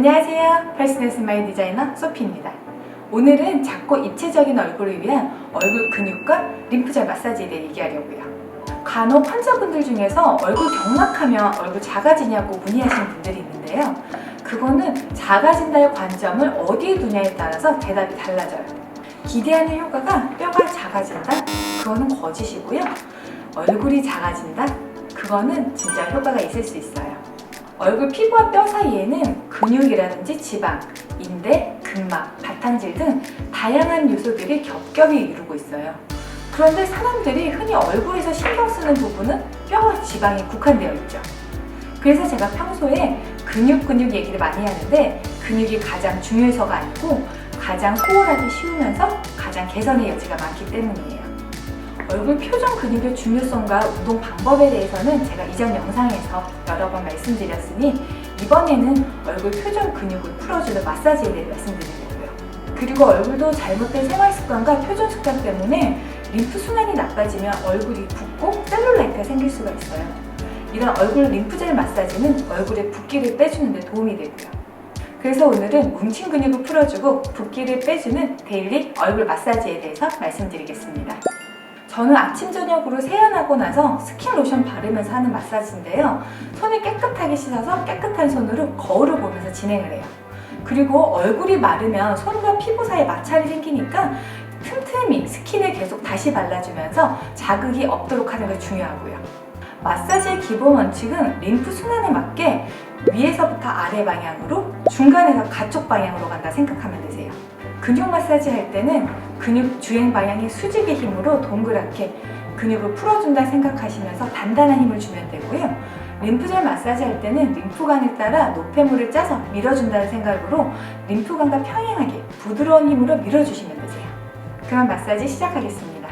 안녕하세요. 퍼스널 스마일 디자이너 소피입니다. 오늘은 작고 입체적인 얼굴을 위한 얼굴 근육과 림프절 마사지에 대해 얘기하려고요. 간혹 환자분들 중에서 얼굴 경락하면 얼굴 작아지냐고 문의하시는 분들이 있는데요. 그거는 작아진다의 관점을 어디에 두냐에 따라서 대답이 달라져요. 기대하는 효과가 뼈가 작아진다? 그거는 거짓이고요. 얼굴이 작아진다? 그거는 진짜 효과가 있을 수 있어요. 얼굴 피부와 뼈 사이에는 근육이라든지 지방, 인대, 근막, 바탕질 등 다양한 요소들이 겹겹이 이루고 있어요. 그런데 사람들이 흔히 얼굴에서 신경 쓰는 부분은 뼈와 지방에 국한되어 있죠. 그래서 제가 평소에 근육 얘기를 많이 하는데 근육이 가장 중요해서가 아니고 가장 소홀하기 쉬우면서 가장 개선의 여지가 많기 때문이에요. 얼굴 표정 근육의 중요성과 운동 방법에 대해서는 제가 이전 영상에서 여러 번 말씀드렸으니 이번에는 얼굴 표정 근육을 풀어주는 마사지에 대해 말씀드리려고요. 그리고 얼굴도 잘못된 생활 습관과 표정 습관 때문에 림프 순환이 나빠지면 얼굴이 붓고 셀룰라이트가 생길 수가 있어요. 이런 얼굴 림프젤 마사지는 얼굴의 붓기를 빼주는 데 도움이 되고요. 그래서 오늘은 뭉친 근육을 풀어주고 붓기를 빼주는 데일리 얼굴 마사지에 대해서 말씀드리겠습니다. 저는 아침 저녁으로 세안하고 나서 스킨 로션 바르면서 하는 마사지인데요. 손을 깨끗하게 씻어서 깨끗한 손으로 거울을 보면서 진행을 해요. 그리고 얼굴이 마르면 손과 피부 사이에 마찰이 생기니까 틈틈이 스킨을 계속 다시 발라주면서 자극이 없도록 하는 게 중요하고요. 마사지의 기본 원칙은 림프 순환에 맞게 위에서부터 아래 방향으로, 중간에서 가쪽 방향으로 간다 생각하면 되세요. 근육 마사지 할 때는 근육 주행 방향의 수직의 힘으로 동그랗게 근육을 풀어준다 생각하시면서 단단한 힘을 주면 되고요. 림프절 마사지 할 때는 림프관을 따라 노폐물을 짜서 밀어준다는 생각으로 림프관과 평행하게 부드러운 힘으로 밀어주시면 되세요. 그럼 마사지 시작하겠습니다.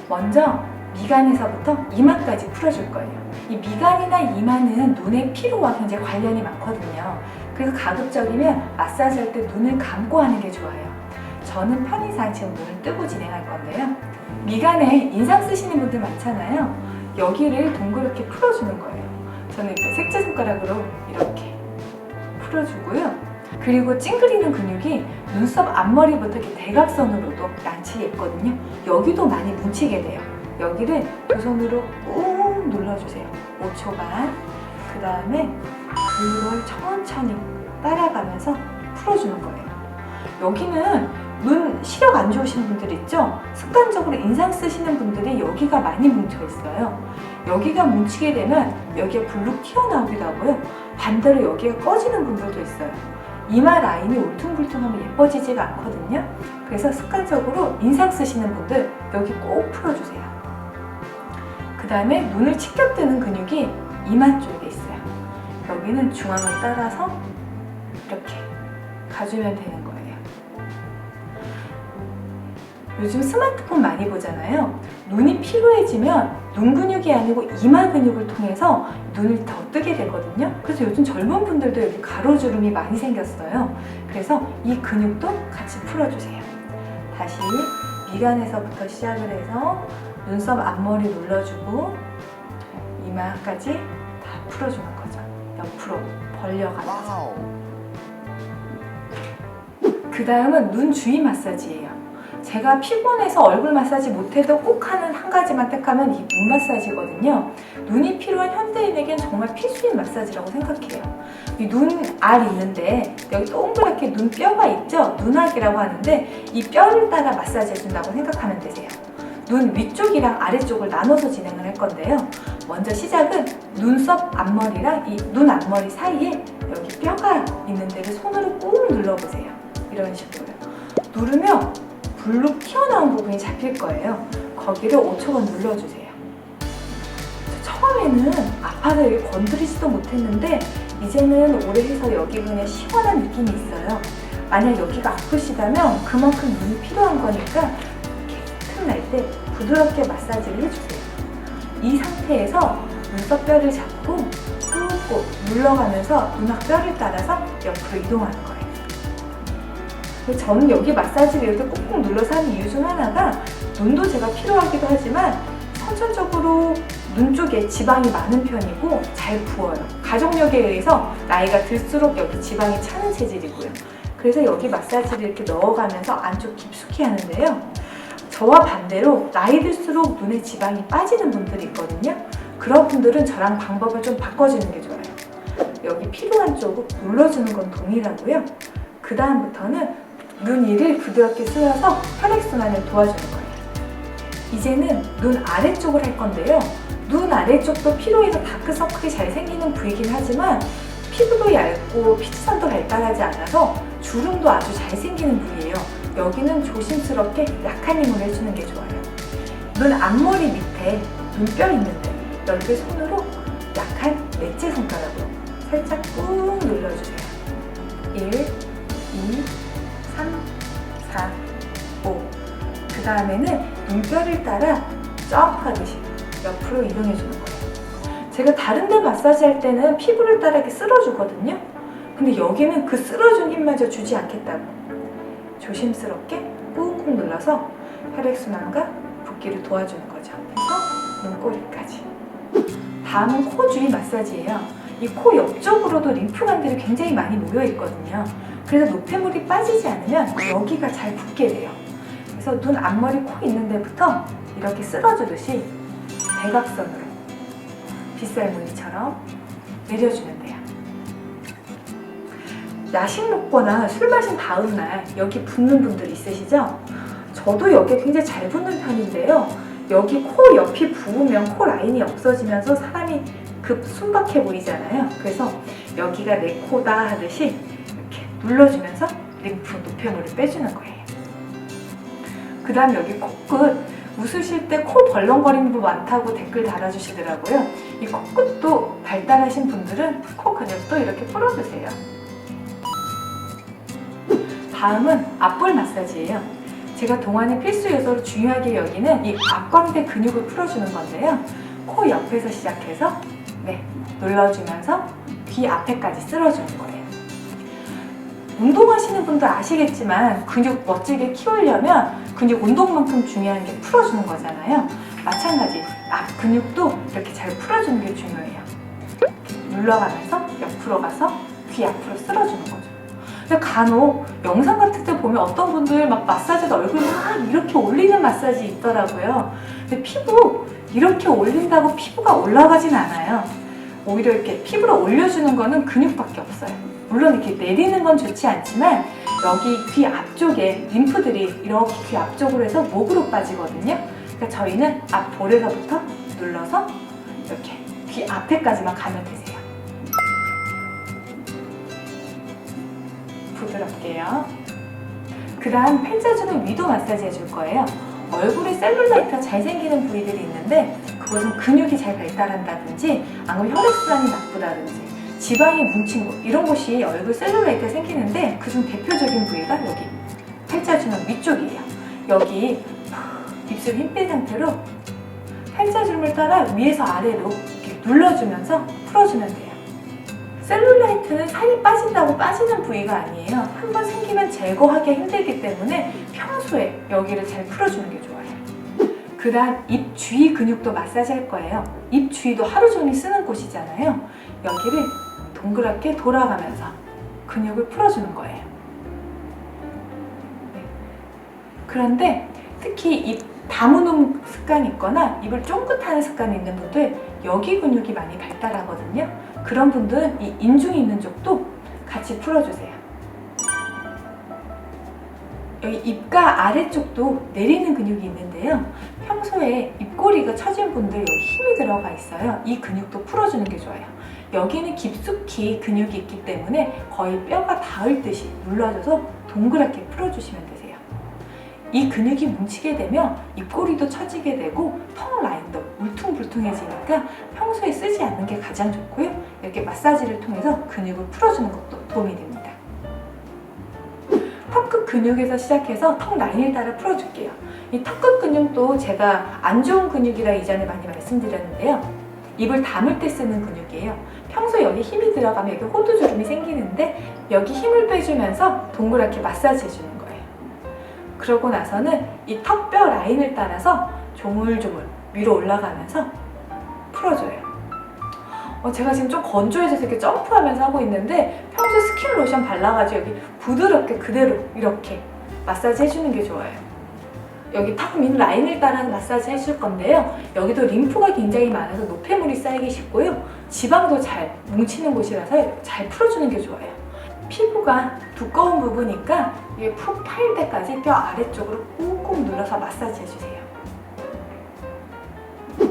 먼저 미간에서부터 이마까지 풀어줄 거예요. 이 미간이나 이마는 눈의 피로와 굉장히 관련이 많거든요. 그래서 가급적이면 마사지 할 때 눈을 감고 하는 게 좋아요. 저는 편의상 지금 눈을 뜨고 진행할 건데요. 미간에 인상 쓰시는 분들 많잖아요. 여기를 동그랗게 풀어주는 거예요. 저는 이렇게 색채손가락으로 이렇게 풀어주고요. 그리고 찡그리는 근육이 눈썹 앞머리부터 이렇게 대각선으로도 란치게 있거든요. 여기도 많이 뭉치게 돼요. 여기를 두 손으로 꾹 눌러주세요. 5초간. 그 다음에 그걸 천천히 따라가면서 풀어주는 거예요. 여기는 눈 시력 안 좋으신 분들 있죠? 습관적으로 인상 쓰시는 분들이 여기가 많이 뭉쳐 있어요. 여기가 뭉치게 되면 여기가 불룩 튀어나오기도 하고요. 반대로 여기가 꺼지는 분들도 있어요. 이마 라인이 울퉁불퉁하면 예뻐지지가 않거든요. 그래서 습관적으로 인상 쓰시는 분들 여기 꼭 풀어주세요. 그 다음에 눈을 치켜뜨는 근육이 이마 쪽에 있어요. 여기는 중앙을 따라서 이렇게 가주면 되는 거예요. 요즘 스마트폰 많이 보잖아요. 눈이 피로해지면 눈 근육이 아니고 이마 근육을 통해서 눈을 더 뜨게 되거든요. 그래서 요즘 젊은 분들도 여기 가로주름이 많이 생겼어요. 그래서 이 근육도 같이 풀어주세요. 다시 미간에서부터 시작을 해서 눈썹 앞머리 눌러주고 이마까지 다 풀어주는 거죠. 옆으로 벌려가면서. 그 다음은 눈 주위 마사지예요. 제가 피곤해서 얼굴 마사지 못해도 꼭 하는 한 가지만 택하면 이 눈 마사지거든요. 눈이 필요한 현대인에겐 정말 필수인 마사지라고 생각해요. 이 눈 알 있는데 여기 동그랗게 눈뼈가 있죠? 눈알이라고 하는데 이 뼈를 따라 마사지 해준다고 생각하면 되세요. 눈 위쪽이랑 아래쪽을 나눠서 진행을 할 건데요. 먼저 시작은 눈썹 앞머리랑 이 눈 앞머리 사이에 여기 뼈가 있는 데를 손으로 꾹 눌러보세요. 이런 식으로요. 누르면 불룩 튀어나온 부분이 잡힐 거예요. 거기를 5초간 눌러주세요. 처음에는 아파서 여기 건드리지도 못했는데 이제는 오래 해서 여기 그냥 시원한 느낌이 있어요. 만약 여기가 아프시다면 그만큼 눈이 필요한 거니까 날 때 부드럽게 마사지를 해주세요. 이 상태에서 눈썹뼈를 잡고 꾹꾹 눌러가면서 눈앞뼈를 따라서 옆으로 이동하는 거예요. 저는 여기 마사지를 이렇게 꾹꾹 눌러서 하는 이유 중 하나가 눈도 제가 필요하기도 하지만 선천적으로 눈 쪽에 지방이 많은 편이고 잘 부어요. 가족력에 의해서 나이가 들수록 여기 지방이 차는 체질이고요. 그래서 여기 마사지를 이렇게 넣어가면서 안쪽 깊숙이 하는데요. 저와 반대로 나이 들수록 눈에 지방이 빠지는 분들이 있거든요. 그런 분들은 저랑 방법을 좀 바꿔주는 게 좋아요. 여기 피부한 쪽을 눌러주는 건 동일하고요. 그 다음부터는 눈 위를 부드럽게 쓸어서 혈액순환을 도와주는 거예요. 이제는 눈 아래쪽을 할 건데요. 눈 아래쪽도 피로에서 다크서클이 잘 생기는 부위이긴 하지만 피부도 얇고 피지선도 발달하지 않아서 주름도 아주 잘 생기는 부위예요. 여기는 조심스럽게 약한 힘으로 해주는 게 좋아요. 눈 앞머리 밑에 눈뼈 있는데 여기를 손으로 약한 넷째 손가락으로 살짝 꾹 눌러주세요. 1, 2, 3, 4, 5. 그 다음에는 눈뼈를 따라 점프하듯이 옆으로 이동해주는 거예요. 제가 다른 데 마사지 할 때는 피부를 따라 이렇게 쓸어주거든요. 근데 여기는 그 쓸어준 힘마저 주지 않겠다고. 조심스럽게 꾹꾹 눌러서 혈액순환과 붓기를 도와주는 거죠. 그래서 눈꼬리까지. 다음은 코 주위 마사지예요. 이 코 옆쪽으로도 림프관들이 굉장히 많이 모여 있거든요. 그래서 노폐물이 빠지지 않으면 여기가 잘 붓게 돼요. 그래서 눈 앞머리 코 있는 데부터 이렇게 쓸어주듯이 대각선으로 빗살무늬처럼 내려주면 돼요. 야식 먹거나 술 마신 다음 날 여기 붓는 분들 있으시죠? 저도 여기 굉장히 잘 붓는 편인데요. 여기 코 옆이 부으면 코 라인이 없어지면서 사람이 급 순박해 보이잖아요. 그래서 여기가 내 코다 하듯이 이렇게 눌러주면서 림프 노폐물을 빼주는 거예요. 그 다음 여기 코끝, 웃으실 때 코 벌렁거리는 분 많다고 댓글 달아주시더라고요. 이 코끝도 발달하신 분들은 코 근육도 이렇게 풀어주세요. 다음은 앞볼 마사지예요. 제가 동안의 필수 요소로 중요하게 여기는 이 앞광대 근육을 풀어주는 건데요. 코 옆에서 시작해서 눌러주면서 귀 앞에까지 쓸어주는 거예요. 운동하시는 분들 아시겠지만 근육 멋지게 키우려면 근육 운동만큼 중요한 게 풀어주는 거잖아요. 마찬가지 앞 근육도 이렇게 잘 풀어주는 게 중요해요. 눌러가면서 옆으로 가서 귀 앞으로 쓸어주는 거죠. 간혹 영상 같은 데 보면 어떤 분들 막 마사지도 얼굴 막 이렇게 올리는 마사지 있더라고요. 근데 피부 이렇게 올린다고 피부가 올라가진 않아요. 오히려 이렇게 피부를 올려주는 거는 근육밖에 없어요. 물론 이렇게 내리는 건 좋지 않지만 여기 귀 앞쪽에 림프들이 이렇게 귀 앞쪽으로 해서 목으로 빠지거든요. 그러니까 저희는 앞볼에서부터 눌러서 이렇게 귀 앞에까지만 가면 되세요. 부드럽게요. 그 다음 팔자주는 위도 마사지 해줄 거예요. 얼굴에 셀룰라이트가 잘 생기는 부위들이 있는데 그것은 근육이 잘 발달한다든지 아니면 혈액순환이 나쁘다든지 지방이 뭉친 곳 이런 곳이 얼굴 셀룰라이트가 생기는데 그중 대표적인 부위가 여기 팔자주는 위쪽이에요. 여기 입술 힘 뺀 상태로 팔자주름을 따라 위에서 아래로 이렇게 눌러주면서 풀어주면 돼요. 셀룰라이트는 살이 빠진다고 빠지는 부위가 아니에요. 한번 생기면 제거하기 힘들기 때문에 평소에 여기를 잘 풀어주는 게 좋아요. 그 다음 입 주위 근육도 마사지 할 거예요. 입 주위도 하루 종일 쓰는 곳이잖아요. 여기를 동그랗게 돌아가면서 근육을 풀어주는 거예요. 그런데 특히 입 다무는 습관이 있거나 입을 쫑긋하는 습관이 있는 분들 여기 근육이 많이 발달하거든요. 그런 분들은 이 인중이 있는 쪽도 같이 풀어주세요. 여기 입가 아래쪽도 내리는 근육이 있는데요. 평소에 입꼬리가 처진 분들 여기 힘이 들어가 있어요. 이 근육도 풀어주는 게 좋아요. 여기는 깊숙이 근육이 있기 때문에 거의 뼈가 닿을 듯이 눌러줘서 동그랗게 풀어주시면 되세요. 이 근육이 뭉치게 되면 입꼬리도 처지게 되고 턱 라인도 울퉁불퉁해지니까 평소에 쓰지 않는 게 가장 좋고요. 이렇게 마사지를 통해서 근육을 풀어주는 것도 도움이 됩니다. 턱끝 근육에서 시작해서 턱 라인을 따라 풀어줄게요. 이 턱끝 근육도 제가 안 좋은 근육이라 이전에 많이 말씀드렸는데요. 입을 다물 때 쓰는 근육이에요. 평소에 여기 힘이 들어가면 여기 호두주름이 생기는데 여기 힘을 빼주면서 동그랗게 마사지 해주는 거예요. 그러고 나서는 이 턱뼈 라인을 따라서 조물조물 위로 올라가면서 풀어줘요. 제가 지금 좀 건조해져서 이렇게 점프하면서 하고 있는데 평소에 스킨 로션 발라가지고 여기 부드럽게 그대로 이렇게 마사지 해주는 게 좋아요. 여기 탁 민 라인을 따라 마사지 해줄 건데요. 여기도 림프가 굉장히 많아서 노폐물이 쌓이기 쉽고요. 지방도 잘 뭉치는 곳이라서 잘 풀어주는 게 좋아요. 피부가 두꺼운 부분이니까 이게 푹 파일 때까지 뼈 아래쪽으로 꾹꾹 눌러서 마사지 해주세요.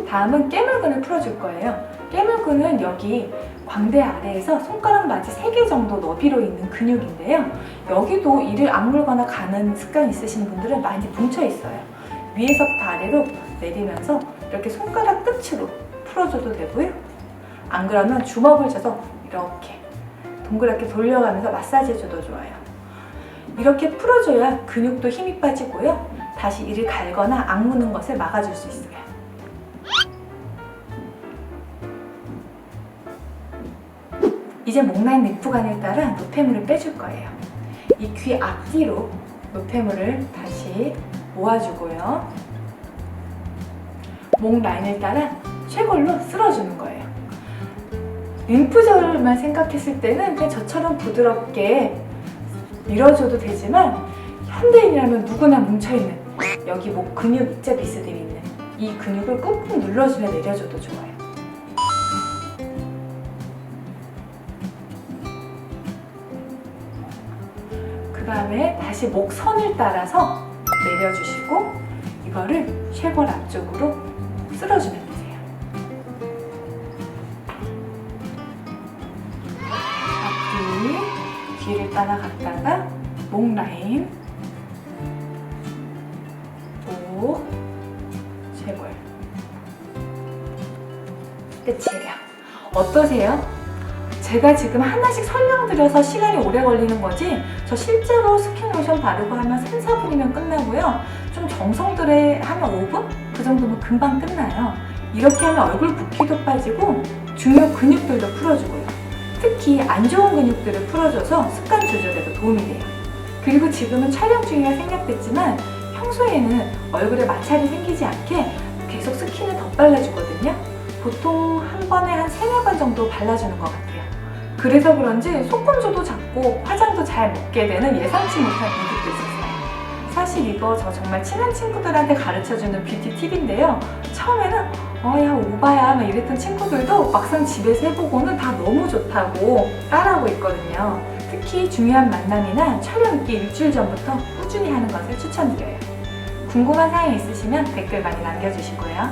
다음은 깨물근을 풀어줄 거예요. 깨물근은 여기 광대 아래에서 손가락 마디 3개 정도 너비로 있는 근육인데요. 여기도 이를 악물거나 가는 습관 있으신 분들은 많이 뭉쳐 있어요. 위에서부터 아래로 내리면서 이렇게 손가락 끝으로 풀어줘도 되고요. 안 그러면 주먹을 져서 이렇게 동그랗게 돌려가면서 마사지 해줘도 좋아요. 이렇게 풀어줘야 근육도 힘이 빠지고요. 다시 이를 갈거나 악무는 것을 막아줄 수 있어요. 이제 목 라인 림프관을 따라 노폐물을 빼줄 거예요. 이 귀 앞뒤로 노폐물을 다시 모아주고요. 목 라인을 따라 쇄골로 쓸어주는 거예요. 림프절만 생각했을 때는 그냥 저처럼 부드럽게 밀어줘도 되지만 현대인이라면 누구나 뭉쳐있는 여기 목 근육 있죠? 비스듬히 있는 이 근육을 꾹꾹 눌러주며 내려줘도 좋아요. 그 다음에 다시 목선을 따라서 내려주시고 이거를 쇄골 앞쪽으로 쓸어주면 되세요. 앞뒤, 뒤를 따라갔다가 목 라인, 목, 쇄골 끝이에요. 어떠세요? 제가 지금 하나씩 설명드려서 시간이 오래 걸리는 거지 저 실제로 스킨 로션 바르고 하면 3, 4분이면 끝나고요. 좀 정성 들여 하면 5분? 그 정도면 금방 끝나요. 이렇게 하면 얼굴 붓기도 빠지고 중요 근육들도 풀어주고요. 특히 안 좋은 근육들을 풀어줘서 습관 조절에도 도움이 돼요. 그리고 지금은 촬영 중이라 생략됐지만 평소에는 얼굴에 마찰이 생기지 않게 계속 스킨을 덧발라주거든요. 보통 한 번에 한 3, 4번 정도 발라주는 것 같아요. 그래서 그런지 속건조도 작고 화장도 잘 먹게 되는 예상치 못한 이득도 있었어요. 사실 이거 저 정말 친한 친구들한테 가르쳐주는 뷰티 팁인데요. 처음에는 야 오바야 막 이랬던 친구들도 막상 집에서 해보고는 다 너무 좋다고 따라하고 있거든요. 특히 중요한 만남이나 촬영 있기 일주일 전부터 꾸준히 하는 것을 추천드려요. 궁금한 사항이 있으시면 댓글 많이 남겨주시고요.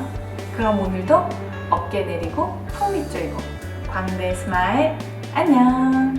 그럼 오늘도 어깨 내리고 턱 밑 조이고 광대 스마일 안녕.